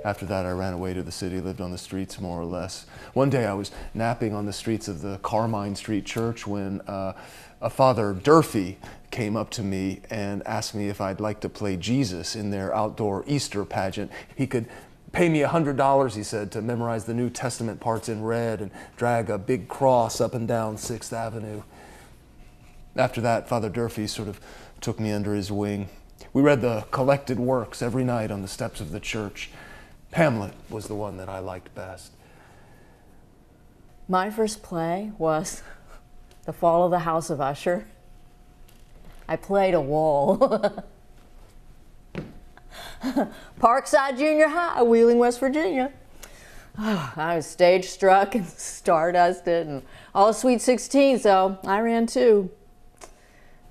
After that, I ran away to the city, lived on the streets more or less. One day I was napping on the streets of the Carmine Street Church when a Father Durfee came up to me and asked me if I'd like to play Jesus in their outdoor Easter pageant. He could pay me $100, he said, to memorize the New Testament parts in red and drag a big cross up and down 6th Avenue. After that, Father Durfee sort of took me under his wing. We read the collected works every night on the steps of the church. Hamlet was the one that I liked best. My first play was The Fall of the House of Usher. I played a wall. Parkside Junior High, Wheeling, West Virginia. Oh, I was stage struck and stardusted and all sweet 16, so I ran too.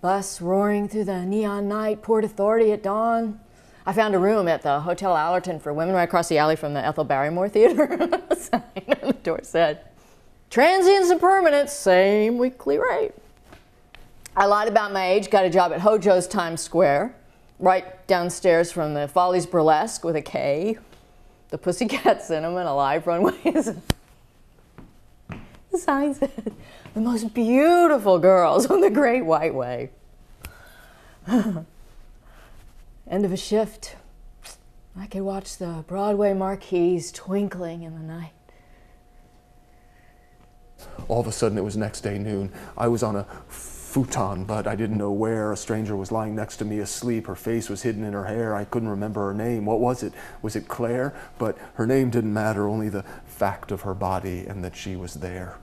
Bus roaring through the neon night, Port Authority at dawn. I found a room at the Hotel Allerton for women right across the alley from the Ethel Barrymore Theater. A sign on the door said, "Transients and permanents, same weekly rate." I lied about my age, got a job at Hojo's Times Square, right downstairs from the Follies Burlesque with a K, the Pussycat Cinema, and a live runway. The sign said, "The most beautiful girls on the Great White Way." End of a shift. I could watch the Broadway marquees twinkling in the night. All of a sudden, it was next day noon. I was on a futon, but I didn't know where. A stranger was lying next to me asleep. Her face was hidden in her hair. I couldn't remember her name. What was it? Was it Claire? But her name didn't matter, only the fact of her body and that she was there.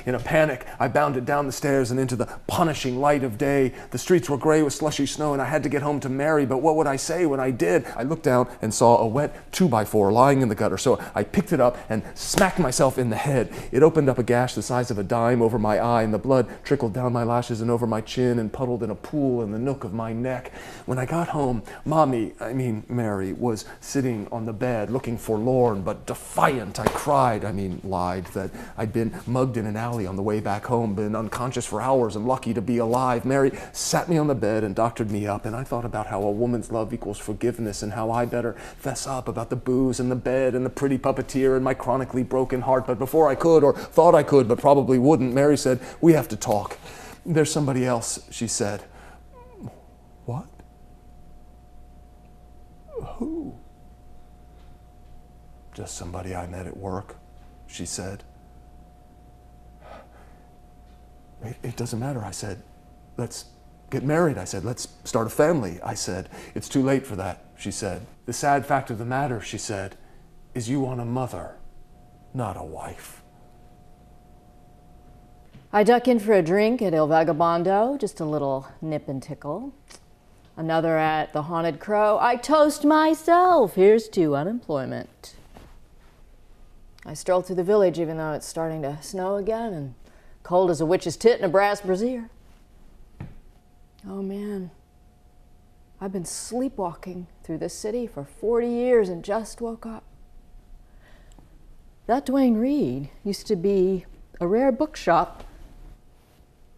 In a panic, I bounded down the stairs and into the punishing light of day. The streets were gray with slushy snow, and I had to get home to Mary, but what would I say when I did? I looked down and saw a wet 2x4 lying in the gutter, so I picked it up and smacked myself in the head. It opened up a gash the size of a dime over my eye, and the blood trickled down my lashes and over my chin and puddled in a pool in the nook of my neck. When I got home, Mary, was sitting on the bed, looking forlorn but defiant. Lied that I'd been mugged in an alley on the way back home, been unconscious for hours and lucky to be alive. Mary sat me on the bed and doctored me up, and I thought about how a woman's love equals forgiveness and how I better fess up about the booze and the bed and the pretty puppeteer and my chronically broken heart. But before I could, or thought I could, but probably wouldn't, Mary said, "We have to talk." "There's somebody else," she said. "What? Who?" "Just somebody I met at work," she said. "It doesn't matter," I said. "Let's get married," I said. "Let's start a family," I said. "It's too late for that," she said. "The sad fact of the matter," she said, "is you want a mother, not a wife." I duck in for a drink at Il Vagabondo, just a little nip and tickle. Another at the Haunted Crow. I toast myself. Here's to unemployment. I stroll through the village even though it's starting to snow again and cold as a witch's tit in a brass brassiere. Oh man, I've been sleepwalking through this city for 40 years and just woke up. That Duane Reade used to be a rare bookshop.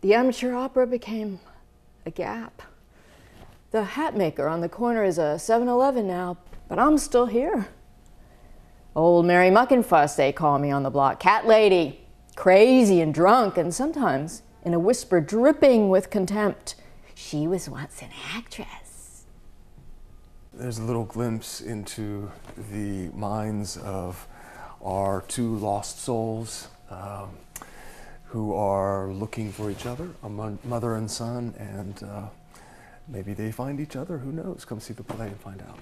The amateur opera became a Gap. The hat maker on the corner is a 7-Eleven now, but I'm still here. Old Mary Muckinfuss, they call me on the block. Cat lady. Crazy and drunk, and sometimes, in a whisper dripping with contempt, she was once an actress. There's a little glimpse into the minds of our two lost souls who are looking for each other, a mother and son, and maybe they find each other, who knows? Come see the play and find out.